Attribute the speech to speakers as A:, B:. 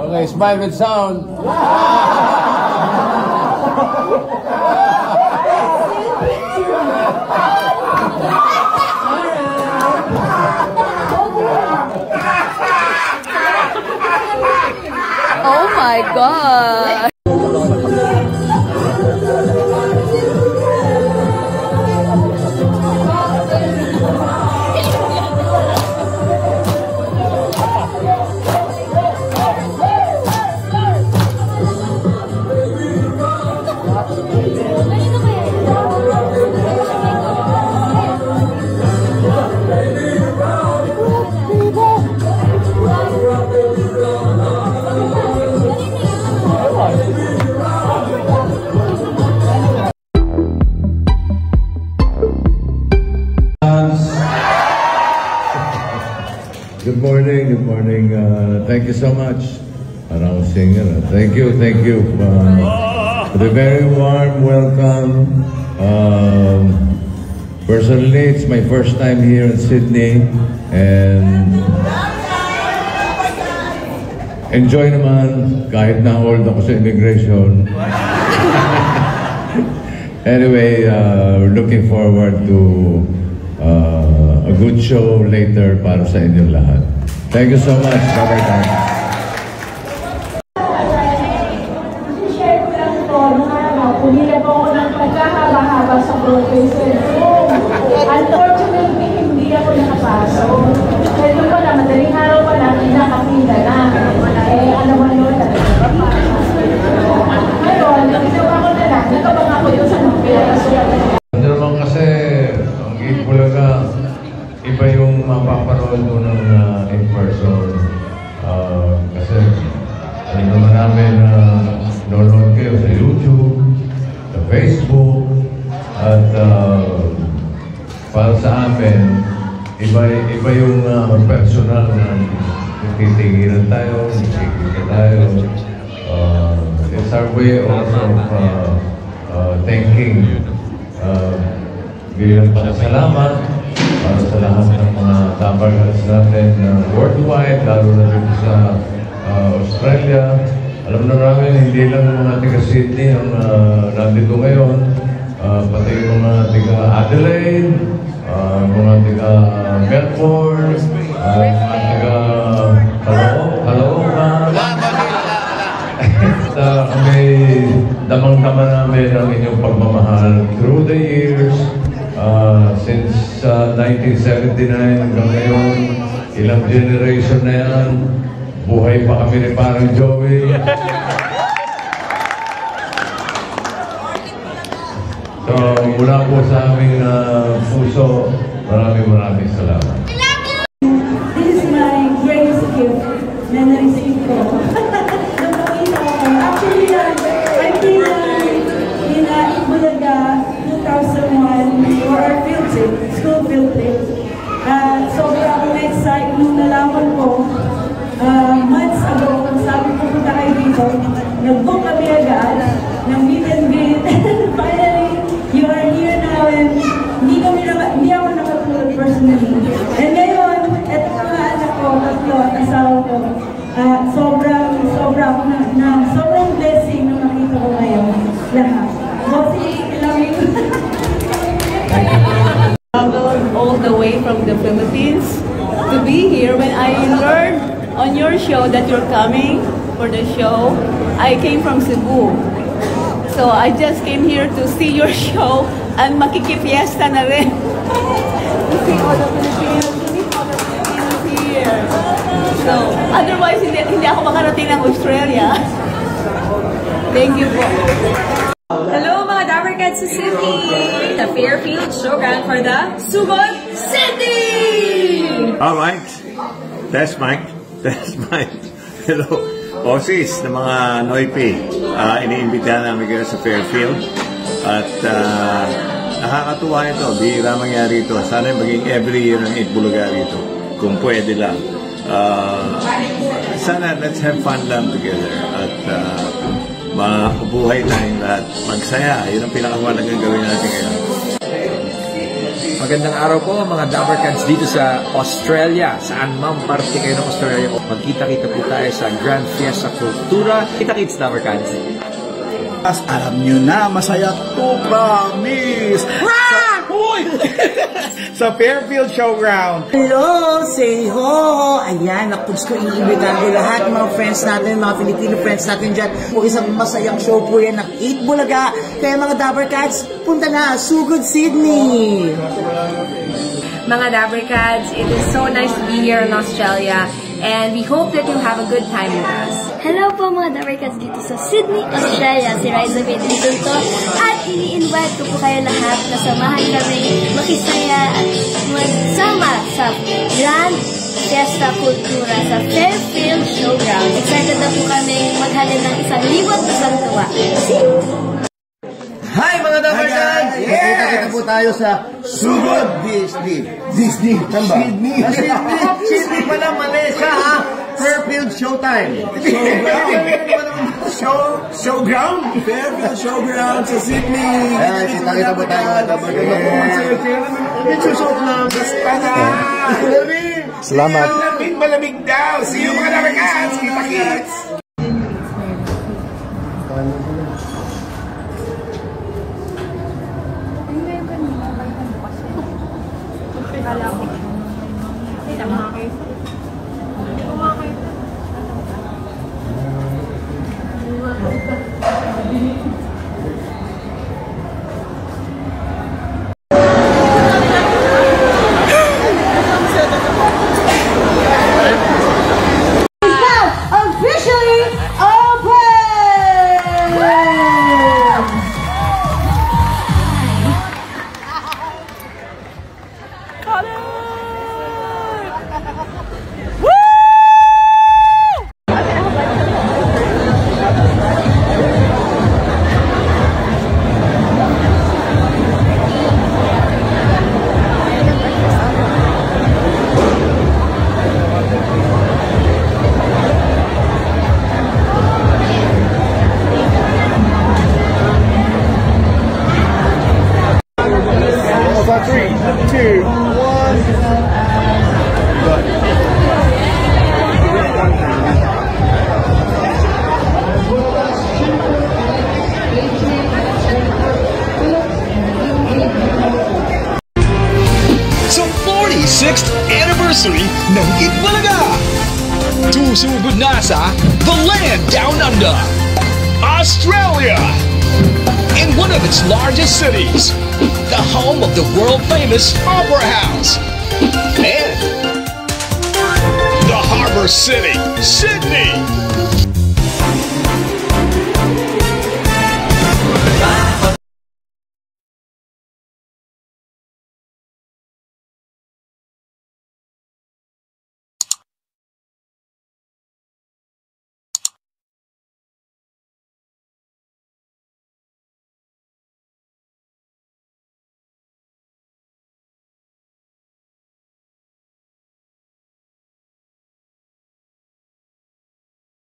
A: Okay, smile with sound.
B: Oh my God.
A: Good morning. Thank you so much. Parang singer. Thank you for the very warm welcome. Personally, it's my first time here in Sydney, and enjoy naman kahit na-hold ako sa immigration. Anyway, we're looking forward to a good show later para sa inyong lahat. Thank you so much. Bye-bye tayo.
C: I-share ko lang ito, nung araw, pumila po ako ng pagkahaba-haba sa professor. Unfortunately, hindi ako nakapasok. Kaya doon pala, madaling araw pala, nakapila na. Alam mo yun, ngayon, ginawa ko na lang, nakabang ako yun sa nopera.
A: Ano naman kasi, ang Itbulaga, iba yung mapaparoon mo ng in person. Kasi alam naman namin na nanonood kayo sa YouTube, sa Facebook, at para sa amin, iba yung personal na titinginan tayo, nakikita tayo. It's our way also of thanking bilang pasasalamat para sa lahat ng mga tabagas natin worldwide, lalo na dito sa Australia. Alam na namin, hindi lang mga taga-Sydney ang nandito ngayon, pati yung mga taga-Adelaide, mga taga-Melbourne, mga taga-Caloocan. May damang-dama namin ang inyong pagmamahal through the years. Since 1979 hanggang ngayon, ilang generation na yan, buhay pa kami ni Parang Joey. So, mula po sa aming puso, maraming salamat.
C: This is my greatest gift na na-receive ko. Actually, I came in Itbulaga 2001 for our field trip, school field trip. Sobrang excited nung nalaman ko months ago, sabi ko punta kayo dito, nag-book kami agad ng meet and greet. Finally, you are here now, and hindi ako nakatulog personally. And ngayon, eto mga anak ko, tatlo, asawa ko, sobrang blessing na makita ko ngayon lahat. Bossy, love you.
B: Traveled all the way from the Philippines to be here. When I learned on your show that you're coming for the show, I came from Cebu. So I just came here to see your show and makikifiesta na rin. To see all the Filipinos, here. So, otherwise, hindi ako makarating ng Australia. Thank you po.
D: Hello mga Dabarcats sa Sydney! The Fairfield Showground for the Sugod City!
E: Alright, that's Mike. Hello, Aussies na mga Noipi. Iniimbitahan namin kayo sa Fairfield. At nakakatuwa ito, bihira mangyari ito. Sana maging every year ng Itbulaga rito, kung pwede lang. Sana let's have fun lang together. At mabuhay tayong lahat. Magsaya, yun ang pinakamalagang gawin natin ngayon.
F: Magandang araw po mga Dabbercats dito sa Australia. Saan man parte kayo ng Australia, magkita-kita po tayo sa Grand Fiesta Cultura. Kita-kits Dabbercats.
G: Alam nyo na, masaya to, promise! Sa Fairfield Showground.
H: Hello, say ho! Ayan, napuds ko iimbitahan ko lahat ng mga friends natin, mga Filipino friends natin dyan. O isang masayang show po yan ng 8 Bulaga. Kaya mga Dabbercats, punta na, Sugod, Sydney!
D: Mga Dabbercats, it is so nice to be here in Australia and we hope that you have a good time with us.
I: Hello po mga Dabbercats dito sa Sydney, Australia. Si Riza Bedington to. At ini-invite ko po kayo lahat na samahan kami makisaya at magsama sa Grand Fiesta Cultura sa Fairfield Showground. Excited na po kami maghalin ng 1,000 isang tuwa. See you!
J: Hi mga Dabbercats! Kita-kita po tayo sa Sugod Disney. Disney? Sydney. Sydney pala, Malaysia ha. Fairfield Showtime.
G: Showground? Fairfield Showground sa Sydney.
J: Ayan, kita-kita po tayo mga Dabbercats. Nagsusot lang. Basta na.
G: Salamat. Malamig daw. See you mga Dabbercats. Kita-kits.
K: Anniversary ng 8 Bulaga. Susugod na sa The Land Down Under, Australia. In one of its largest cities, the home of the world-famous Opera House. And the Harbour City, Sydney.